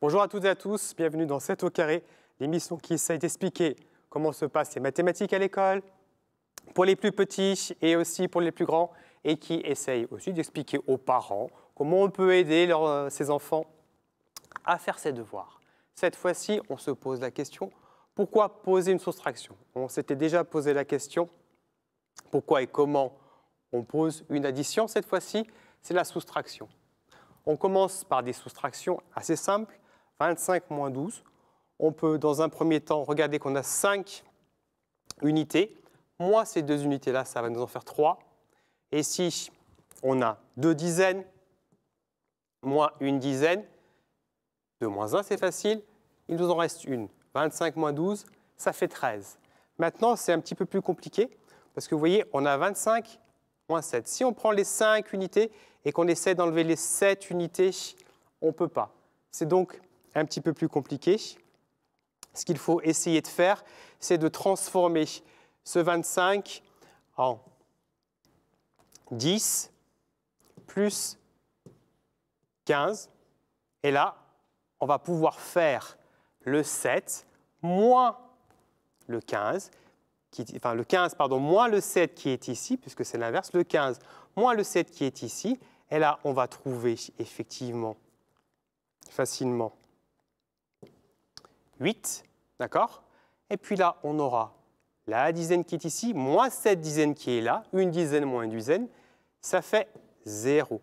Bonjour à toutes et à tous, bienvenue dans 7 au carré, l'émission qui essaye d'expliquer comment se passent les mathématiques à l'école, pour les plus petits et aussi pour les plus grands, et qui essaye aussi d'expliquer aux parents comment on peut aider ses enfants à faire ses devoirs. Cette fois-ci, on se pose la question, pourquoi poser une soustraction? On s'était déjà posé la question, pourquoi et comment on pose une addition? Cette fois-ci, c'est la soustraction. On commence par des soustractions assez simples, 25 moins 12. On peut, dans un premier temps, regarder qu'on a 5 unités. Moins ces 2 unités-là, ça va nous en faire 3. Et si on a 2 dizaines, moins une dizaine, 2 moins 1, c'est facile. Il nous en reste une. 25 moins 12, ça fait 13. Maintenant, c'est un petit peu plus compliqué, parce que vous voyez, on a 25 moins 7. Si on prend les 5 unités et qu'on essaie d'enlever les 7 unités, on ne peut pas. C'est donc un petit peu plus compliqué. Ce qu'il faut essayer de faire, c'est de transformer ce 25 en 10 plus 15. Et là, on va pouvoir faire le 7 moins le 15, le 15, pardon, moins le 7 qui est ici, puisque c'est l'inverse, le 15 moins le 7 qui est ici. Et là, on va trouver effectivement facilement 8, d'accord? Et puis là, on aura la dizaine qui est ici, moins cette dizaine qui est là, une dizaine moins une dizaine, ça fait 0.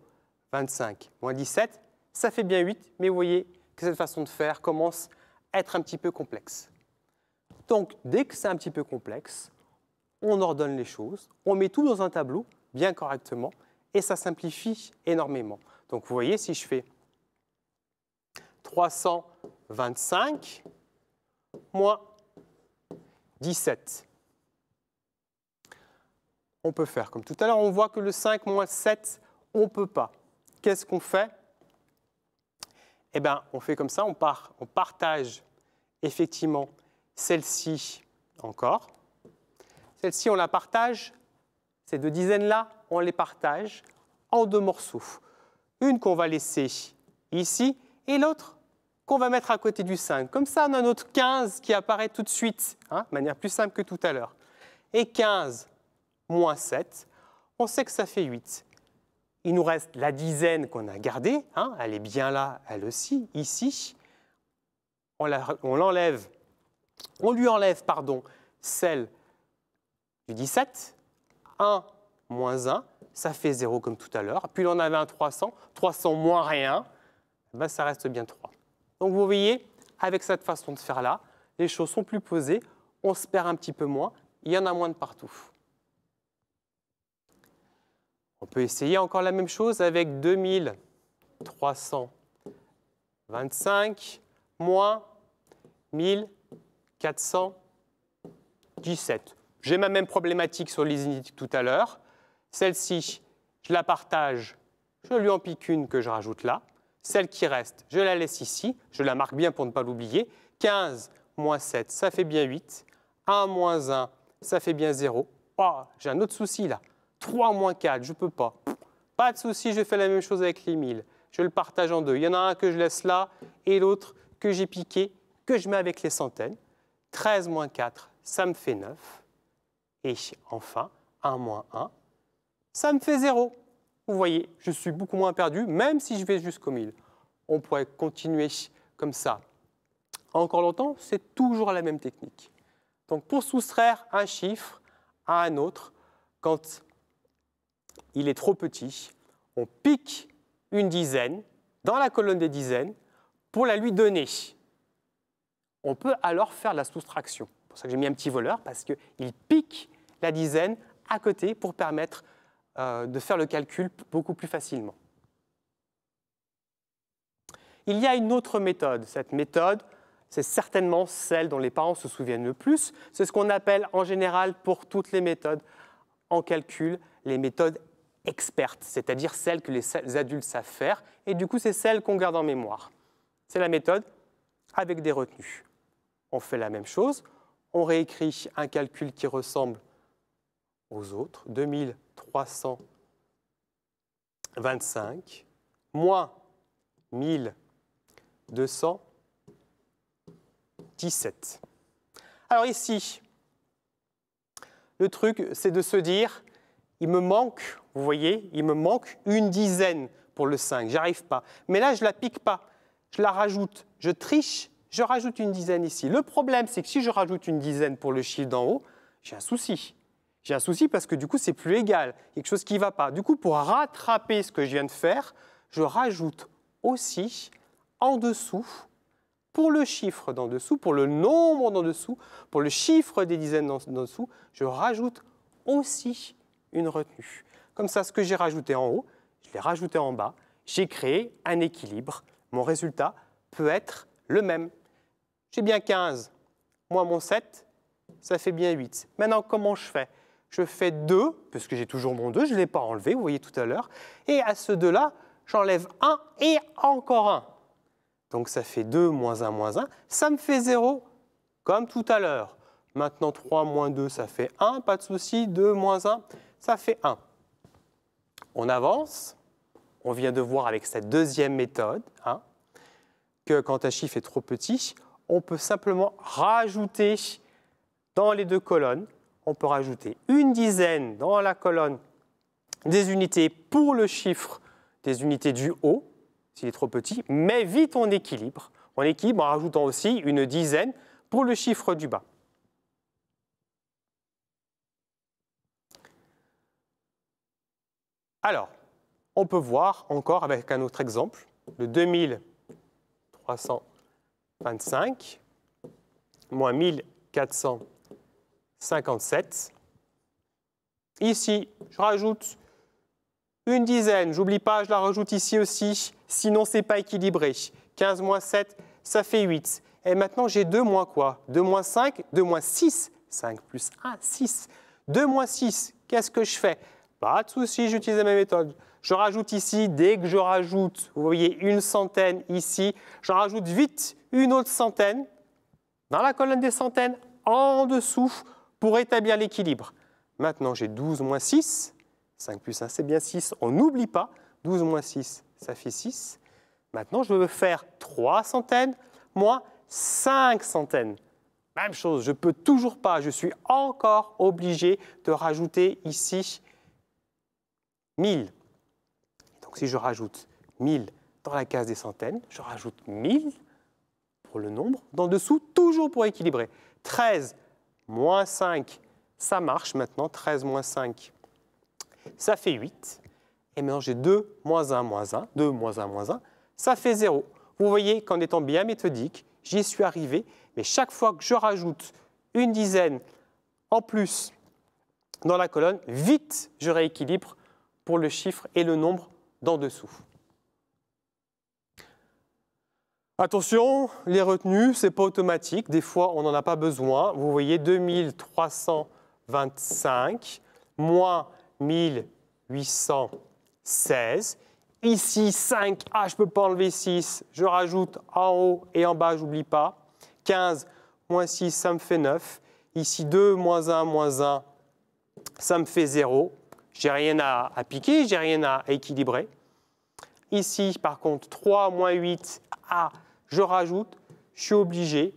25 moins 17, ça fait bien 8, mais vous voyez que cette façon de faire commence à être un petit peu complexe. Donc, dès que c'est un petit peu complexe, on ordonne les choses, on met tout dans un tableau, bien correctement, et ça simplifie énormément. Donc, vous voyez, si je fais 325 moins 17, on peut faire comme tout à l'heure. On voit que le 5 moins 7, on ne peut pas. Qu'est-ce qu'on fait? Eh bien, on fait comme ça, on partage effectivement celle-ci encore. Celle-ci, on la partage, ces 2 dizaines-là, on les partage en 2 morceaux. Une qu'on va laisser ici et l'autre qu'on va mettre à côté du 5. Comme ça, on a notre 15 qui apparaît tout de suite, de manière plus simple que tout à l'heure. Et 15 moins 7, on sait que ça fait 8. Il nous reste la dizaine qu'on a gardée, elle est bien là, elle aussi, ici. On lui enlève celle du 17. 1 moins 1, ça fait 0 comme tout à l'heure. Puis on avait un 300, 300 moins rien, ça reste bien 3. Donc vous voyez, avec cette façon de faire là, les choses sont plus posées, on se perd un petit peu moins, il y en a moins de partout. On peut essayer encore la même chose avec 2325 moins 1417. J'ai ma même problématique sur les unités que tout à l'heure. Celle-ci, je la partage, je lui en pique une que je rajoute là. Celle qui reste, je la laisse ici, je la marque bien pour ne pas l'oublier. 15 moins 7, ça fait bien 8. 1 moins 1, ça fait bien 0. Oh, j'ai un autre souci là. 3 moins 4, je ne peux pas. Pas de souci, je fais la même chose avec les 1000. Je le partage en 2. Il y en a un que je laisse là et l'autre que j'ai piqué, que je mets avec les centaines. 13 moins 4, ça me fait 9. Et enfin, 1 moins 1, ça me fait 0. Vous voyez, je suis beaucoup moins perdu, même si je vais jusqu'au 1000. On pourrait continuer comme ça. Encore longtemps, c'est toujours la même technique. Donc, pour soustraire un chiffre à un autre, quand il est trop petit, on pique une dizaine dans la colonne des dizaines pour la lui donner. On peut alors faire la soustraction. C'est pour ça que j'ai mis un petit voleur, parce qu'il pique la dizaine à côté pour permettre de faire le calcul beaucoup plus facilement. Il y a une autre méthode. Cette méthode, c'est certainement celle dont les parents se souviennent le plus. C'est ce qu'on appelle en général pour toutes les méthodes en calcul, les méthodes expertes, c'est-à-dire celles que les adultes savent faire. Et du coup, c'est celle qu'on garde en mémoire. C'est la méthode avec des retenues. On fait la même chose. On réécrit un calcul qui ressemble aux autres. 2325 moins 1200 17. Alors ici, le truc, c'est de se dire, il me manque, vous voyez, il me manque une dizaine pour le 5, j'arrive pas. Mais là, je ne la pique pas, je la rajoute, je triche, je rajoute une dizaine ici. Le problème, c'est que si je rajoute une dizaine pour le chiffre d'en haut, j'ai un souci. J'ai un souci parce que du coup, c'est plus égal, quelque chose qui ne va pas. Du coup, pour rattraper ce que je viens de faire, je rajoute aussi en dessous, pour le chiffre d'en dessous, pour le nombre d'en dessous, pour le chiffre des dizaines d'en dessous, je rajoute aussi une retenue. Comme ça, ce que j'ai rajouté en haut, je l'ai rajouté en bas, j'ai créé un équilibre. Mon résultat peut être le même. J'ai bien 15, moins mon 7, ça fait bien 8. Maintenant, comment je fais? Je fais 2, parce que j'ai toujours mon 2, je ne l'ai pas enlevé, vous voyez tout à l'heure, et à ce 2-là, j'enlève 1 et encore 1. Donc ça fait 2 moins 1, ça me fait 0, comme tout à l'heure. Maintenant, 3 moins 2, ça fait 1, pas de souci, 2 moins 1, ça fait 1. On avance, on vient de voir avec cette deuxième méthode, que quand un chiffre est trop petit, on peut simplement rajouter dans les deux colonnes, on peut rajouter une dizaine dans la colonne des unités pour le chiffre des unités du haut, s'il est trop petit, mais vite on équilibre. On équilibre en rajoutant aussi une dizaine pour le chiffre du bas. Alors, on peut voir encore avec un autre exemple, le 2325 moins 1457. Ici, je rajoute une dizaine, j'oublie pas, je la rajoute ici aussi, sinon ce n'est pas équilibré. 15 moins 7, ça fait 8. Et maintenant, j'ai 2 moins quoi? 2 moins 5, 2 moins 6. 5 plus 1, 6. 2 moins 6, qu'est-ce que je fais? Pas de souci, j'utilise la même méthode. Je rajoute ici, dès que je rajoute, vous voyez, une centaine ici, j'en rajoute vite une autre centaine dans la colonne des centaines, en dessous, pour établir l'équilibre. Maintenant, j'ai 12 moins 6. 5 plus 1, c'est bien 6. On n'oublie pas. 12 moins 6, ça fait 6. Maintenant, je veux faire 3 centaines moins 5 centaines. Même chose, je ne peux toujours pas. Je suis encore obligé de rajouter ici 1000. Donc, si je rajoute 1000 dans la case des centaines, je rajoute 1000 pour le nombre. D'en dessous, toujours pour équilibrer. 13 moins 5, ça marche maintenant. 13 moins 5, ça fait 8. Et maintenant, j'ai 2 moins 1 moins 1. 2 moins 1 moins 1, ça fait 0. Vous voyez qu'en étant bien méthodique, j'y suis arrivé. Mais chaque fois que je rajoute une dizaine en plus dans la colonne, vite, je rééquilibre pour le chiffre et le nombre d'en dessous. Attention, les retenues, ce n'est pas automatique. Des fois, on n'en a pas besoin. Vous voyez, 2325 moins 1816. Ici, 5. Ah, je ne peux pas enlever 6. Je rajoute en haut et en bas, je n'oublie pas. 15 moins 6, ça me fait 9. Ici, 2 moins 1, ça me fait 0. Je n'ai rien à piquer, je n'ai rien à équilibrer. Ici, par contre, 3 moins 8, ah, je rajoute, je suis obligé.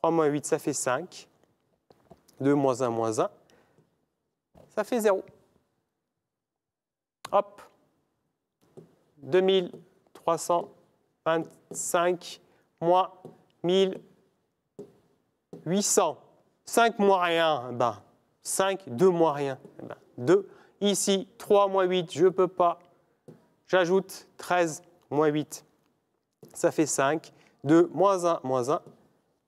3 moins 8, ça fait 5. 2 moins 1, ça fait 0. Hop. 2325 moins 1800. 5 moins rien, 5, 2 moins rien, 2. Ici, 3 moins 8, je ne peux pas. J'ajoute 13 moins 8, ça fait 5. 2 moins 1,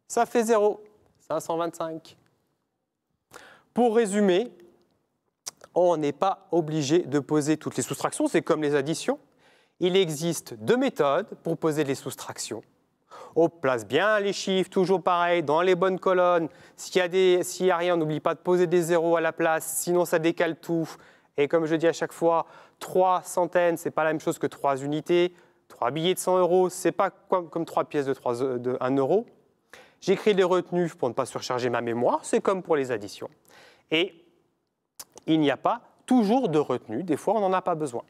ça fait 0, 525. Pour résumer, on n'est pas obligé de poser toutes les soustractions, c'est comme les additions. Il existe 2 méthodes pour poser les soustractions. On place bien les chiffres, toujours pareil, dans les bonnes colonnes. S'il y a rien, on n'oublie pas de poser des zéros à la place, sinon ça décale tout. Et comme je dis à chaque fois, 3 centaines, ce n'est pas la même chose que 3 unités. 3 billets de 100 euros, ce n'est pas comme 3 pièces de 1 euro. J'écris les retenues pour ne pas surcharger ma mémoire, c'est comme pour les additions. Et il n'y a pas toujours de retenue, des fois on n'en a pas besoin.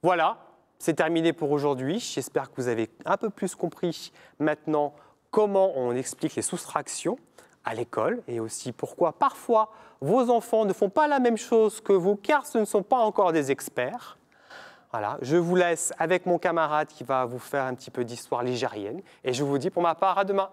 Voilà, c'est terminé pour aujourd'hui. J'espère que vous avez un peu plus compris maintenant comment on explique les soustractions à l'école et aussi pourquoi parfois vos enfants ne font pas la même chose que vous car ce ne sont pas encore des experts. Voilà, je vous laisse avec mon camarade qui va vous faire un petit peu d'histoire ligérienne et je vous dis pour ma part à demain.